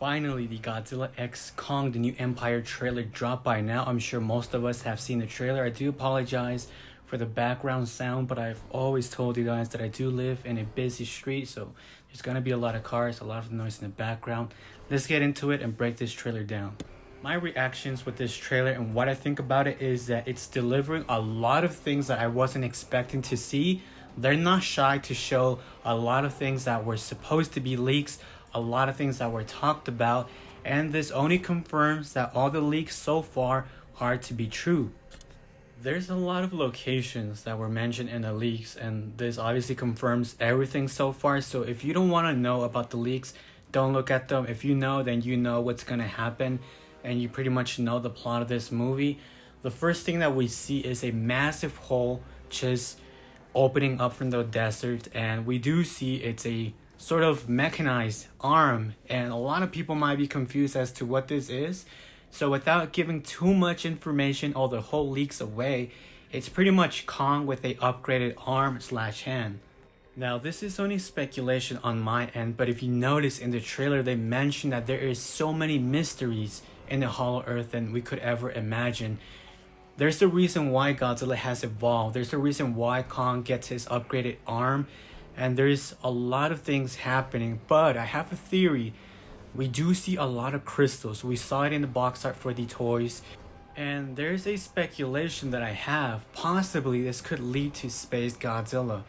Finally, the Godzilla X Kong, the new Empire trailer dropped by now. I'm sure most of us have seen the trailer. I do apologize for the background sound, but I've always told you guys that I do live in a busy street, so there's gonna be a lot of cars, a lot of noise in the background. Let's get into it and break this trailer down. My reactions with this trailer and what I think about it is that it's delivering a lot of things that I wasn't expecting to see. They're not shy to show a lot of things that were supposed to be leaks, a lot of things that were talked about, and this only confirms that all the leaks so far are to be true. There's a lot of locations that were mentioned in the leaks, and this obviously confirms everything so far. So if you don't want to know about the leaks, don't look at them. If you know, then you know what's going to happen, and you pretty much know the plot of this movie. The first thing that we see is a massive hole just opening up from the desert, and we do see it's a sort of mechanized arm, and a lot of people might be confused as to what this is. So without giving too much information or the whole leaks away, it's pretty much Kong with a upgraded arm slash hand. Now this is only speculation on my end, but if you notice in the trailer they mentioned that there is so many mysteries in the Hollow Earth than we could ever imagine. There's a reason why Godzilla has evolved. There's a reason why Kong gets his upgraded arm. And there's a lot of things happening, but I have a theory. We do see a lot of crystals. We saw it in the box art for the toys. And there's a speculation that I have. Possibly this could lead to Space Godzilla.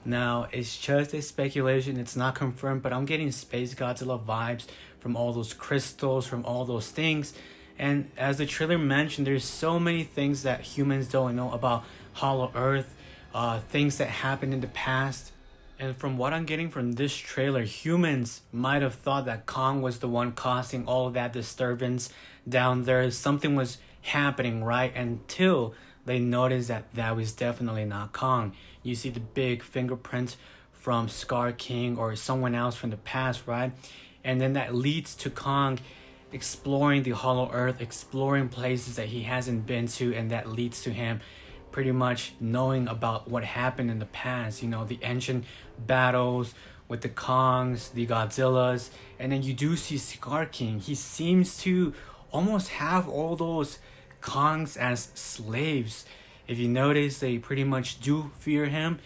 Now, it's just a speculation. It's not confirmed, but I'm getting Space Godzilla vibes from all those crystals, from all those things. And as the trailer mentioned, there's so many things that humans don't know about Hollow Earth. Things that happened in the past. And from what I'm getting from this trailer, humans might have thought that Kong was the one causing all of that disturbance down there. Something was happening, right? Until they noticed that that was definitely not Kong. You see the big fingerprints from Scar King or someone else from the past, right? And then that leads to Kong exploring the Hollow Earth, exploring places that he hasn't been to, and that leads to him pretty much knowing about what happened in the past, you know, the ancient battles with the Kongs, the Godzillas, and then you do see Scar King. He seems to almost have all those Kongs as slaves. If you notice, they pretty much do fear him.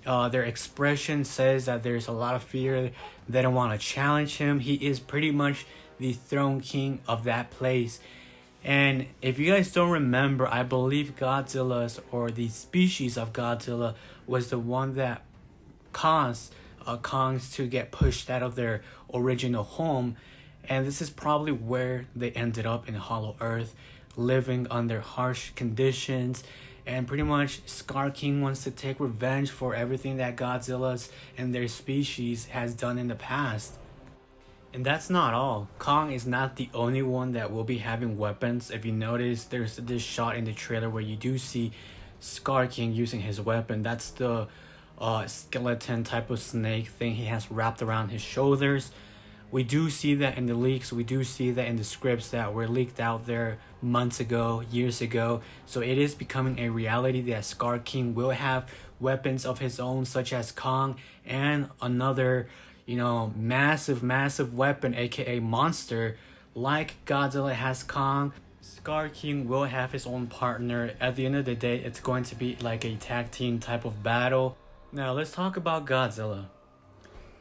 Their expression says that there's a lot of fear. They don't want to challenge him. He is pretty much the throne king of that place. And if you guys don't remember, I believe Godzilla's or the species of Godzilla was the one that caused Kongs to get pushed out of their original home. And this is probably where they ended up in Hollow Earth, living under harsh conditions. And pretty much Scar King wants to take revenge for everything that Godzilla's and their species has done in the past. And that's not all. Kong is not the only one that will be having weapons. If you notice, there's this shot in the trailer where you do see Scar King using his weapon. That's the skeleton type of snake thing he has wrapped around his shoulders. We do see that in the leaks. We do see that in the scripts that were leaked out there months ago, years ago. So it is becoming a reality that Scar King will have weapons of his own, such as Kong and another, you know, massive weapon, aka monster. Like Godzilla has Kong, Scar King will have his own partner. At the end of the day, it's going to be like a tag team type of battle. Now let's talk about Godzilla.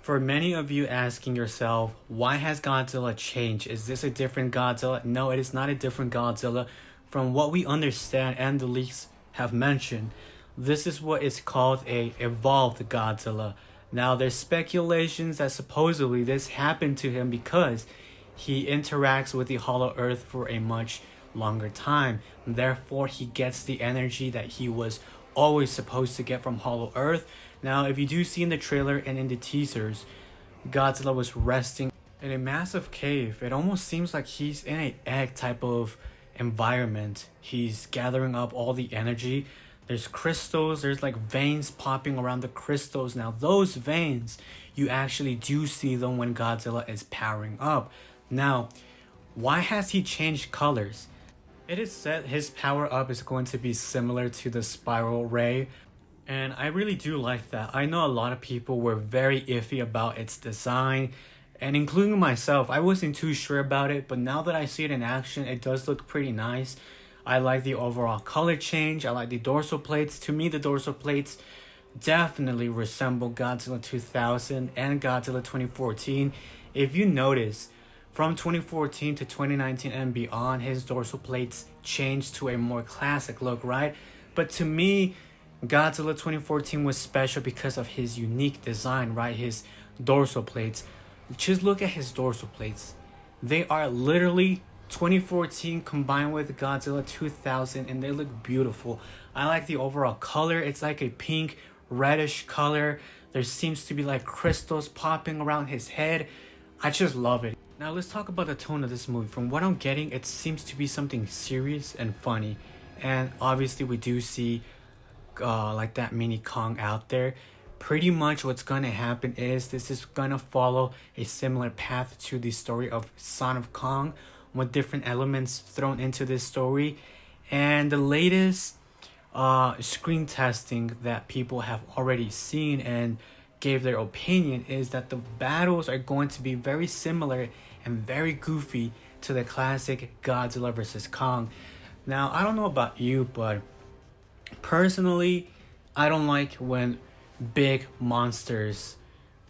For many of you asking yourself, why has Godzilla changed? Is this a different Godzilla? No, it is not a different Godzilla. From what we understand and the leaks have mentioned, this is what is called a Evolved Godzilla. Now, there's speculations that supposedly this happened to him because he interacts with the Hollow Earth for a much longer time. Therefore, he gets the energy that he was always supposed to get from Hollow Earth. Now, if you do see in the trailer and in the teasers, Godzilla was resting in a massive cave. It almost seems like he's in an egg type of environment. He's gathering up all the energy. There's crystals, there's like veins popping around the crystals. Now those veins, you actually do see them when Godzilla is powering up. Now, why has he changed colors? It is said his power up is going to be similar to the spiral ray. And I really do like that. I know a lot of people were very iffy about its design. And including myself, I wasn't too sure about it, but now that I see it in action, it does look pretty nice. I like the overall color change. I like the dorsal plates. To me, the dorsal plates definitely resemble Godzilla 2000 and Godzilla 2014. If you notice, from 2014 to 2019 and beyond, his dorsal plates changed to a more classic look, right? But to me, Godzilla 2014 was special because of his unique design, right? His dorsal plates. Just look at his dorsal plates. They are literally 2014 combined with Godzilla 2000, and they look beautiful. I like the overall color. It's like a pink reddish color. There seems to be like crystals popping around his head. I just love it. Now let's talk about the tone of this movie. From what I'm getting, it seems to be something serious and funny. And obviously we do see like that mini Kong out there. Pretty much what's gonna happen is this is gonna follow a similar path to the story of Son of Kong, with different elements thrown into this story. And the latest screen testing that people have already seen and gave their opinion is that the battles are going to be very similar and very goofy to the classic Godzilla vs. Kong. Now, I don't know about you, but personally, I don't like when big monsters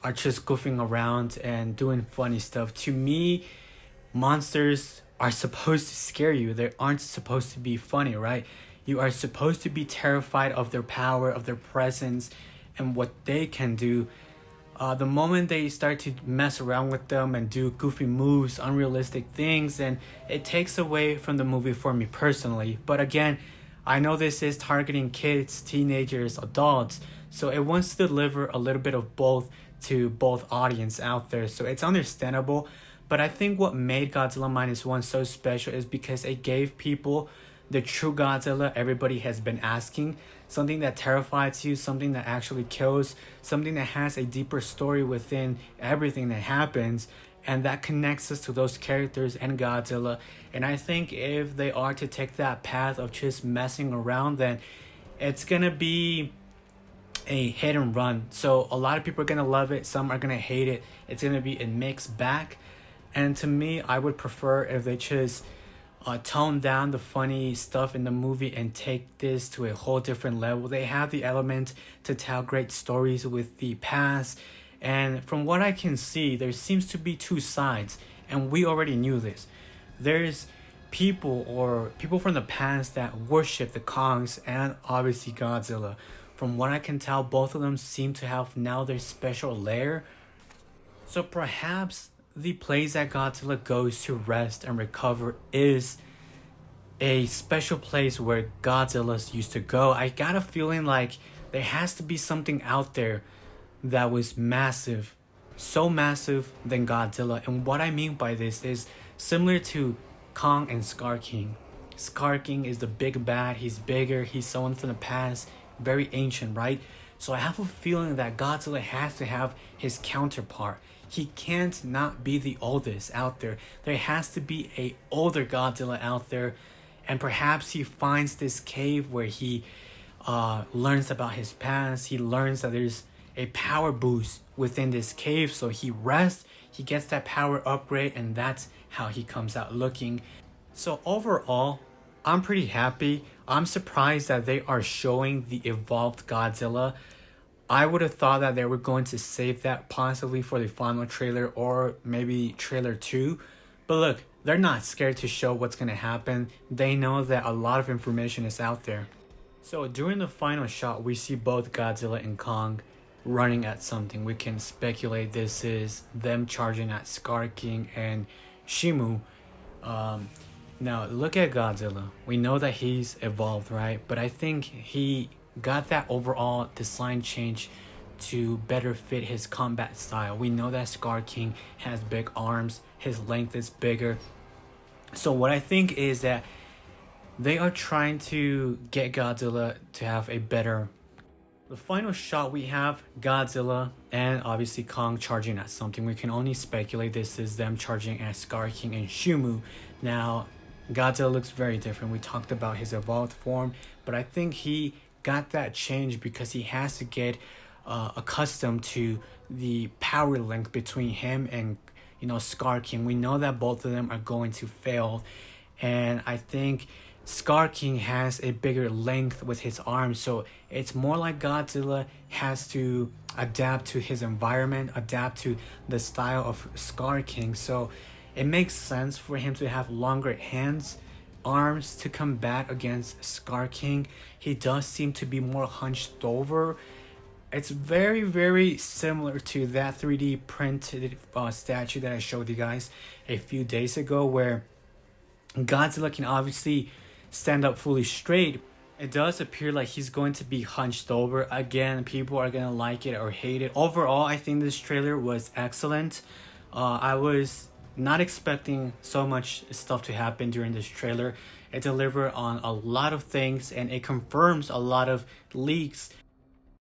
are just goofing around and doing funny stuff. To me, monsters are supposed to scare you. They aren't supposed to be funny, right? You are supposed to be terrified of their power, of their presence, and what they can do. The moment they start to mess around with them and do goofy moves, unrealistic things, and it takes away from the movie for me personally. But again, I know this is targeting kids, teenagers, adults, so it wants to deliver a little bit of both to both audience out there. So it's understandable. But I think what made Godzilla Minus One so special is because it gave people the true Godzilla everybody has been asking. Something that terrifies you, something that actually kills, something that has a deeper story within everything that happens, and that connects us to those characters and Godzilla. And I think if they are to take that path of just messing around, then it's gonna be a hit and run. So a lot of people are gonna love it, some are gonna hate it. It's gonna be a mixed bag. And to me, I would prefer if they just tone down the funny stuff in the movie and take this to a whole different level. They have the element to tell great stories with the past. And from what I can see, there seems to be two sides. And we already knew this. There's people from the past that worship the Kongs and obviously Godzilla. From what I can tell, both of them seem to have now their special lair. So perhaps the place that Godzilla goes to rest and recover is a special place where Godzilla's used to go. I got a feeling like there has to be something out there that was massive, so massive than Godzilla. And what I mean by this is similar to Kong and Scar King. Scar King is the big bad, he's bigger, he's someone from the past, very ancient, right? So I have a feeling that Godzilla has to have his counterpart. He can't not be the oldest out there. There has to be a older Godzilla out there. And perhaps he finds this cave where he learns about his past. He learns that there's a power boost within this cave. So he rests, he gets that power upgrade, and that's how he comes out looking. So overall, I'm pretty happy. I'm surprised that they are showing the Evolved Godzilla. I would have thought that they were going to save that possibly for the final trailer or maybe trailer 2. But look, they're not scared to show what's going to happen. They know that a lot of information is out there. So during the final shot, we see both Godzilla and Kong running at something. We can speculate this is them charging at Scar King and Shimu. Now look at Godzilla. We know that he's evolved, right? But I think he got that overall design change to better fit his combat style. We know that Scar King has big arms, his length is bigger. So what I think is that they are trying to get Godzilla to have a better... The final shot, we have Godzilla and obviously Kong charging at something. We can only speculate this is them charging at Scar King and Shimu. Now, Godzilla looks very different. We talked about his evolved form, but I think he got that change because he has to get accustomed to the power link between him and Scar King. We know that both of them are going to fail, and I think Scar King has a bigger length with his arms, so it's more like Godzilla has to adapt to his environment, adapt to the style of Scar King. So it makes sense for him to have longer hands, arms to combat against Scar King. He does seem to be more hunched over. It's very, very similar to that 3D printed statue that I showed you guys a few days ago, where Godzilla can obviously stand up fully straight. It does appear like he's going to be hunched over. Again, people are going to like it or hate it. Overall, I think this trailer was excellent. I was not expecting so much stuff to happen during this trailer. It delivered on a lot of things, and it confirms a lot of leaks